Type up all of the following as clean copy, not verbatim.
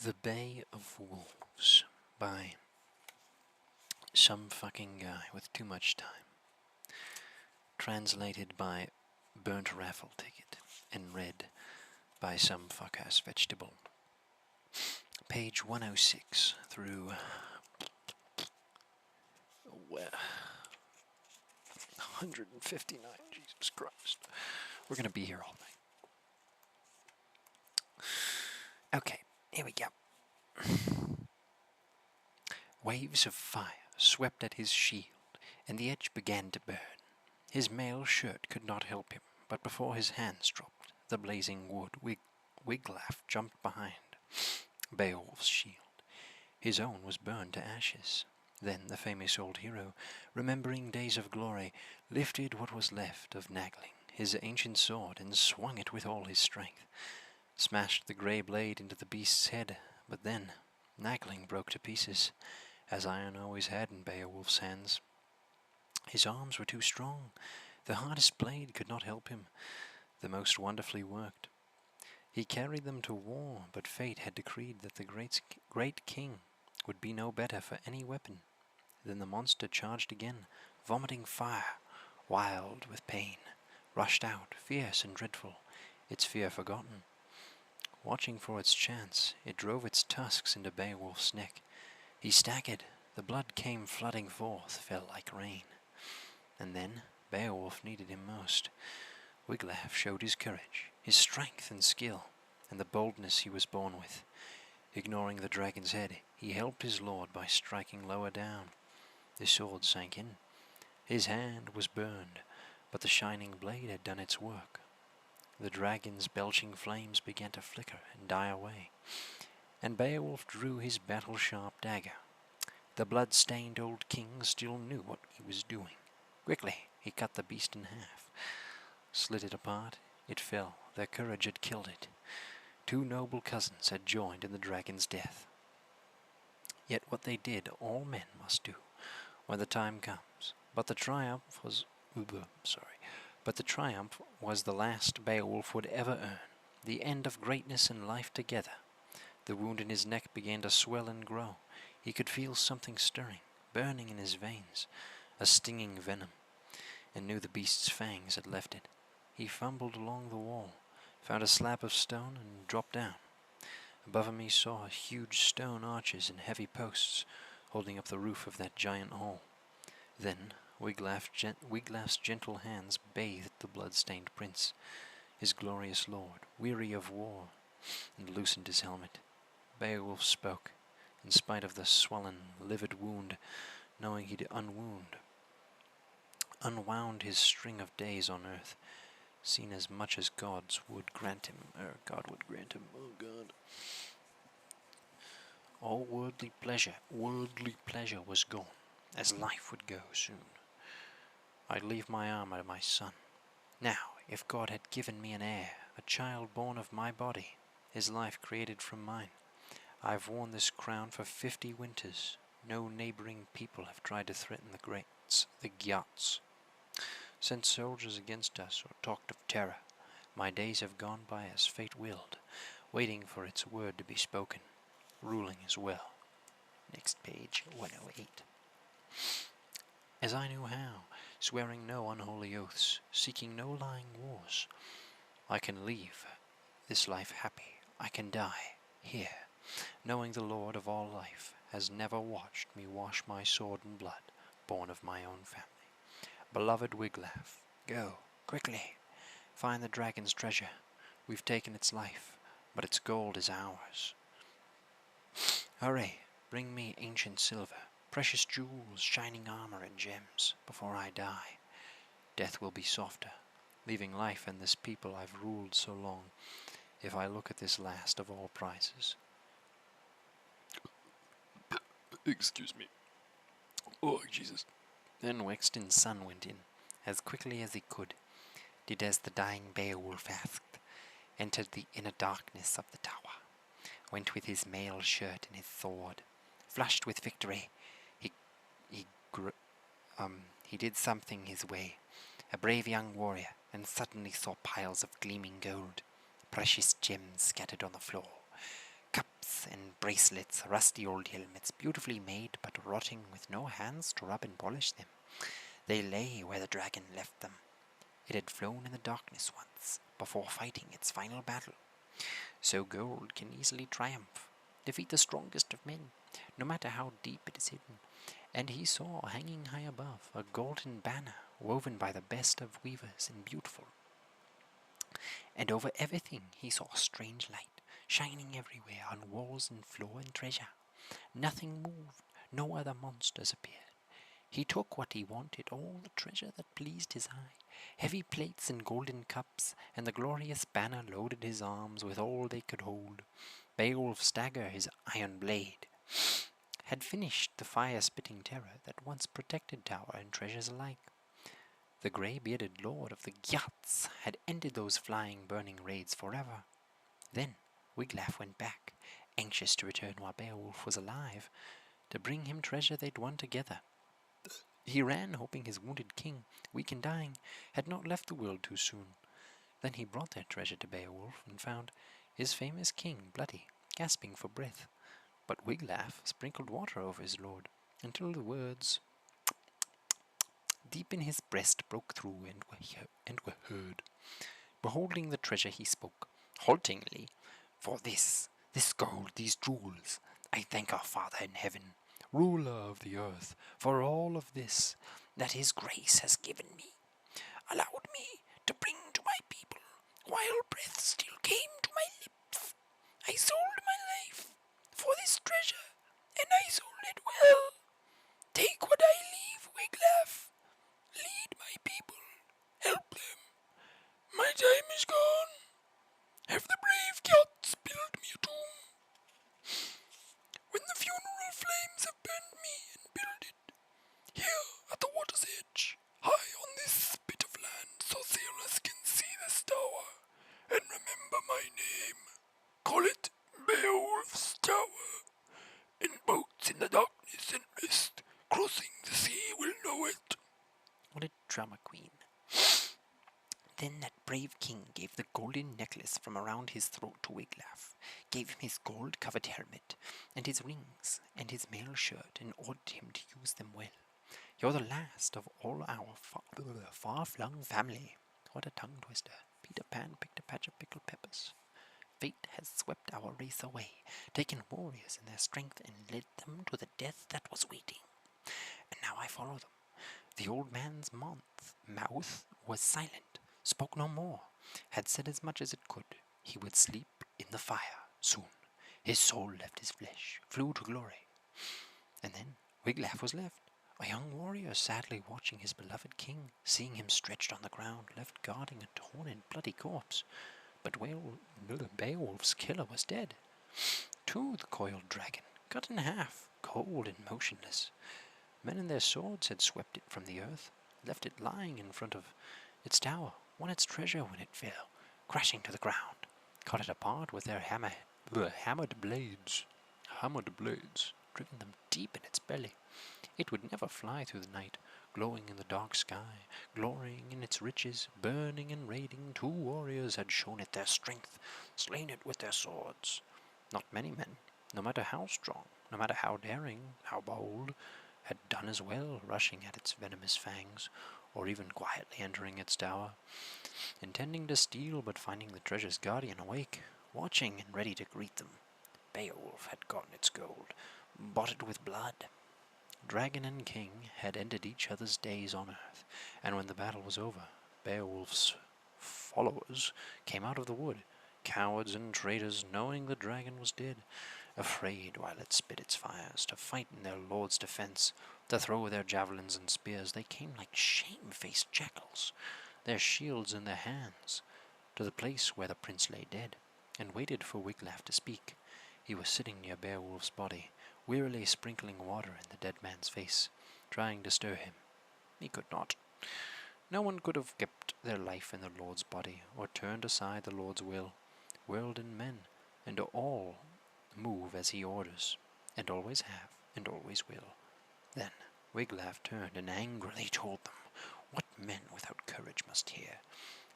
The Bay of Wolves by some fucking guy with too much time. Translated by Burnt Raffle Ticket and read by some fuck-ass vegetable. Page 106 through 159. Jesus Christ. We're gonna be here all night. Okay, here we go. Waves of fire swept at his shield, and the edge began to burn. His mail shirt could not help him, but before his hands dropped the blazing wood, Wiglaf jumped behind Beowulf's shield. His own was burned to ashes. Then the famous old hero, remembering days of glory, lifted what was left of Nagling, his ancient sword, and swung it with all his strength. Smashed the grey blade into the beast's head, but then Nagling broke to pieces, as iron always had in Beowulf's hands. His arms were too strong. The hardest blade could not help him. The most wonderfully worked. He carried them to war, but fate had decreed that the great king would be no better for any weapon. Then the monster charged again, vomiting fire, wild with pain, rushed out, fierce and dreadful, its fear forgotten. Watching for its chance, it drove its tusks into Beowulf's neck. He staggered, the blood came flooding forth, fell like rain. And then Beowulf needed him most. Wiglaf showed his courage, his strength and skill, and the boldness he was born with. Ignoring the dragon's head, he helped his lord by striking lower down. The sword sank in. His hand was burned, but the shining blade had done its work. The dragon's belching flames began to flicker and die away, and Beowulf drew his battle-sharp dagger. The blood-stained old king still knew what he was doing. Quickly he cut the beast in half, slit it apart. It fell. Their courage had killed it. Two noble cousins had joined in the dragon's death. Yet what they did, all men must do when the time comes. But the triumph was the last Beowulf would ever earn, the end of greatness and life together. The wound in his neck began to swell and grow. He could feel something stirring, burning in his veins, a stinging venom, and knew the beast's fangs had left it. He fumbled along the wall, found a slab of stone, and dropped down. Above him he saw huge stone arches and heavy posts holding up the roof of that giant hall. Then Wiglaf's gentle hands bathed the blood-stained prince, his glorious lord, weary of war, and loosened his helmet. Beowulf spoke, in spite of the swollen, livid wound, knowing he'd unwound his string of days on earth, seen as much as God would grant him. Oh God. All worldly pleasure was gone, as life would go soon. I'd leave my armor to my son. Now, if God had given me an heir, a child born of my body, his life created from mine, I've worn this crown for 50 winters. No neighboring people have tried to threaten the Gyots, sent soldiers against us, or talked of terror. My days have gone by as fate willed, waiting for its word to be spoken, ruling as well. Next page, 108. As I knew how, swearing no unholy oaths, seeking no lying wars, I can leave this life happy, I can die here, knowing the Lord of all life has never watched me wash my sword in blood, born of my own family. Beloved Wiglaf, go, quickly, find the dragon's treasure. We've taken its life, but its gold is ours. Hurry, bring me ancient silver, precious jewels, shining armor and gems, before I die. Death will be softer, leaving life and this people I've ruled so long, if I look at this last of all prizes. Excuse me. Oh, Jesus. Then Wexton's son went in, as quickly as he could, did as the dying Beowulf asked, entered the inner darkness of the tower, went with his mail shirt and his sword. Flushed with victory, he did something his way, a brave young warrior, and suddenly saw piles of gleaming gold, precious gems scattered on the floor. Cups and bracelets, rusty old helmets, beautifully made but rotting with no hands to rub and polish them. They lay where the dragon left them. It had flown in the darkness once, before fighting its final battle. So gold can easily triumph, defeat the strongest of men, no matter how deep it is hidden. And he saw, hanging high above, a golden banner woven by the best of weavers and beautiful. And over everything he saw strange light, shining everywhere on walls and floor and treasure. Nothing moved, no other monsters appeared. He took what he wanted, all the treasure that pleased his eye, heavy plates and golden cups, and the glorious banner loaded his arms with all they could hold. Beowulf's dagger, his iron blade, had finished the fire-spitting terror that once protected tower and treasures alike. The grey-bearded lord of the Geats had ended those flying, burning raids forever. Then Wiglaf went back, anxious to return while Beowulf was alive, to bring him treasure they'd won together. He ran, hoping his wounded king, weak and dying, had not left the world too soon. Then he brought their treasure to Beowulf, and found his famous king bloody, gasping for breath. But Wiglaf sprinkled water over his lord, until the words deep in his breast broke through and were heard. Beholding the treasure he spoke, haltingly, "For this gold, these jewels, I thank our Father in heaven, ruler of the earth, for all of this that his grace has given me, allowed me to bring to my people, while breath still came to my lips. I sold my life for this treasure, and I sold it well. Take what I leave, Wiglaf. Lead my people, help them. My time is gone. Have the brave Geats build me a tomb. When the funeral flames have burned me and built it, here at the water's edge, high on this bit of land, so sailors can see this tower, and remember my name. Call it Beowulf's Tower, and boats in the darkness and mist, crossing the sea will know it." What a drama queen. Then that brave king gave the golden necklace from around his throat to Wiglaf, gave him his gold-covered helmet, and his rings, and his mail shirt, and ordered him to use them well. "You're the last of all our far-flung family." What a tongue-twister. Peter Pan picked a patch of pickled peppers. "Fate has swept our race away, taken warriors and their strength, and led them to the death that was waiting. And now I follow them." The old man's mouth was silent, spoke no more, had said as much as it could. He would sleep in the fire soon. His soul left his flesh, flew to glory. And then Wiglaf was left, a young warrior sadly watching his beloved king, seeing him stretched on the ground, left guarding a torn and bloody corpse. But Beowulf's killer was dead. Too, the coiled dragon, cut in half, cold and motionless. Men and their swords had swept it from the earth, left it lying in front of its tower, won its treasure when it fell, crashing to the ground, cut it apart with their hammered blades, driven them deep in its belly. It would never fly through the night, glowing in the dark sky, glorying in its riches, burning and raiding. 2 warriors had shown it their strength, slain it with their swords. Not many men, no matter how strong, no matter how daring, how bold, had done as well, rushing at its venomous fangs, or even quietly entering its tower, intending to steal, but finding the treasure's guardian awake, watching and ready to greet them. Beowulf had gotten its gold, bought it with blood. Dragon and king had ended each other's days on earth, and when the battle was over, Beowulf's followers came out of the wood, cowards and traitors, knowing the dragon was dead, afraid while it spit its fires, to fight in their lord's defence, to throw their javelins and spears. They came like shame-faced jackals, their shields in their hands, to the place where the prince lay dead, and waited for Wiglaf to speak. He was sitting near Beowulf's body, wearily sprinkling water in the dead man's face, trying to stir him. He could not. No one could have kept their life in the Lord's body, or turned aside the Lord's will. World and men, and all move as he orders, and always have, and always will. Then Wiglaf turned and angrily told them what men without courage must hear.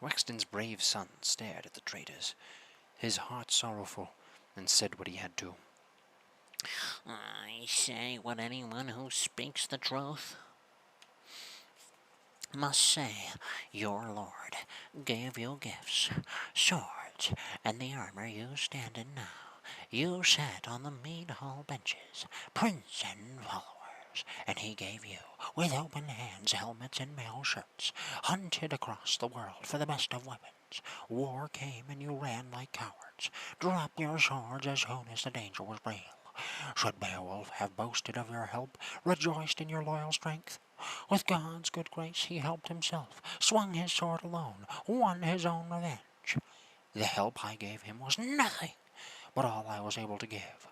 Wexton's brave son stared at the traitors, his heart sorrowful. and said what he had to. I say what anyone who speaks the truth must say. Your lord gave you gifts, swords, and the armor you stand in now. You sat on the mead hall benches, prince and followers, and he gave you, with open hands, helmets and mail shirts, hunted across the world for the best of weapons. War came and you ran like cowards, dropped your swords as soon as the danger was real. Should Beowulf have boasted of your help, rejoiced in your loyal strength? With God's good grace he helped himself, swung his sword alone, won his own revenge. The help I gave him was nothing, but all I was able to give.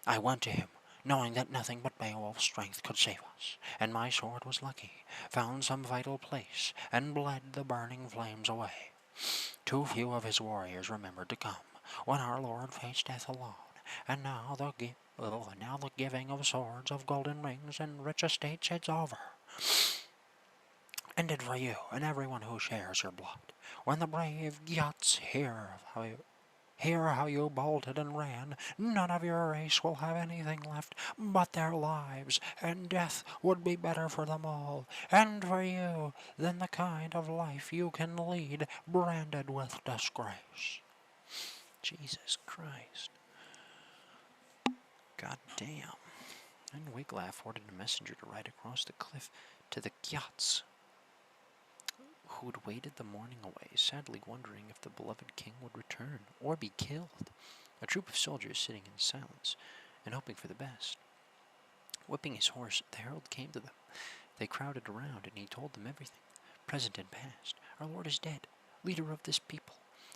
I went to him, knowing that nothing but Beowulf's strength could save us, and my sword was lucky, found some vital place, and bled the burning flames away. Too few of his warriors remembered to come, when our Lord faced death alone, and now the giving of swords, of golden rings, and rich estates is over. Ended for you and everyone who shares your blood. When the brave Geats hear how you bolted and ran, none of your race will have anything left but their lives, and death would be better for them all, and for you, than the kind of life you can lead, branded with disgrace. Jesus Christ. God damn. And Wiglaf ordered a messenger to ride across the cliff to the Geats, who'd waited the morning away, sadly wondering if the beloved king would return or be killed. A troop of soldiers sitting in silence and hoping for the best. Whipping his horse, the herald came to them. They crowded around, and he told them everything, present and past. Our lord is dead, leader of this people.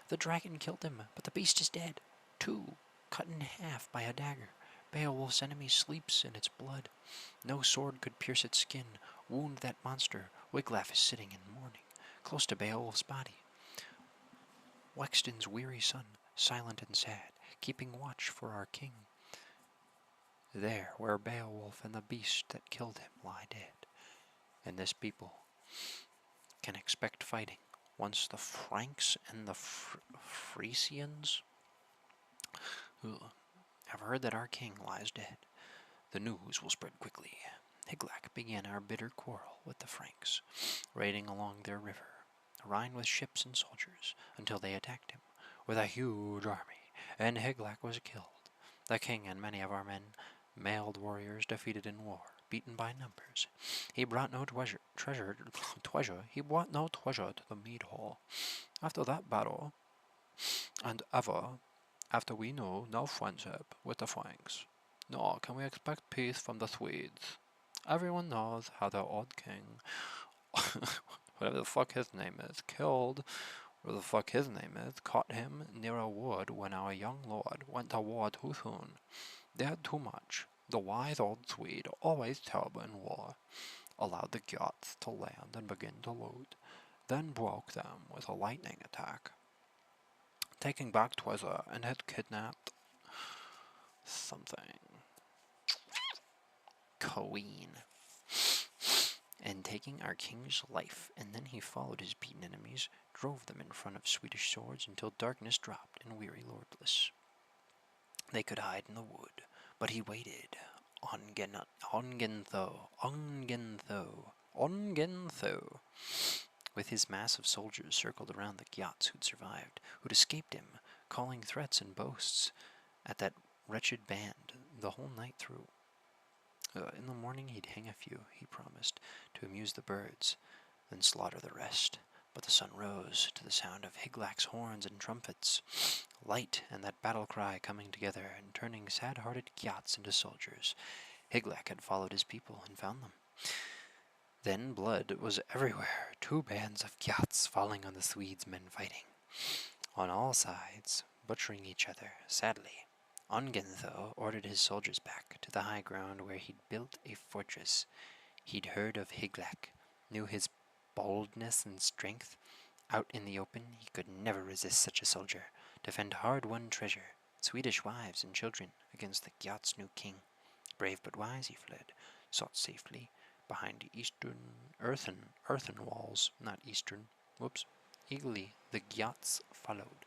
The dragon killed him, but the beast is dead, too, cut in half by a dagger. Beowulf's enemy sleeps in its blood. No sword could pierce its skin, wound that monster. Wiglaf is sitting in mourning, close to Beowulf's body. Wexton's weary son, silent and sad, keeping watch for our king. There, where Beowulf and the beast that killed him lie dead. And this people can expect fighting once the Franks and the Frisians have heard that our king lies dead. The news will spread quickly. Hygelac began our bitter quarrel with the Franks, raiding along their river, a Rhine with ships and soldiers, until they attacked him with a huge army, and Hygelac was killed. The king and many of our men, mailed warriors defeated in war, beaten by numbers. He brought no treasure to the mead hall. After that battle, and ever after, we know no friendship with the Franks, nor can we expect peace from the Swedes. Everyone knows how their old king, whatever the fuck his name is, killed, whatever the fuck his name is, caught him near a wood when our young lord went to war too soon. They had too much. The wise old Swede, always terrible in war, allowed the Geats to land and begin to loot, then broke them with a lightning attack, taking back Twizzer and had kidnapped something. Queen. And taking our king's life, and then he followed his beaten enemies, drove them in front of Swedish swords until darkness dropped and weary lordless. They could hide in the wood, but he waited. Ongentho. With his mass of soldiers circled around the Geats who'd survived, who'd escaped him, calling threats and boasts at that wretched band the whole night through. In the morning he'd hang a few, he promised, to amuse the birds, then slaughter the rest. But the sun rose to the sound of Hygelac's horns and trumpets, light and that battle cry coming together and turning sad-hearted Geats into soldiers. Hygelac had followed his people and found them. Then blood was everywhere, 2 bands of Geats falling on the Swedes' men fighting, on all sides, butchering each other, sadly. Ongentho ordered his soldiers back to the high ground where he'd built a fortress. He'd heard of Hygelac, knew his boldness and strength. Out in the open, he could never resist such a soldier, defend hard-won treasure, Swedish wives and children, against the Geats' new king. Brave but wise, he fled, sought safely behind earthen walls, not eastern. Eagerly, the Geats followed.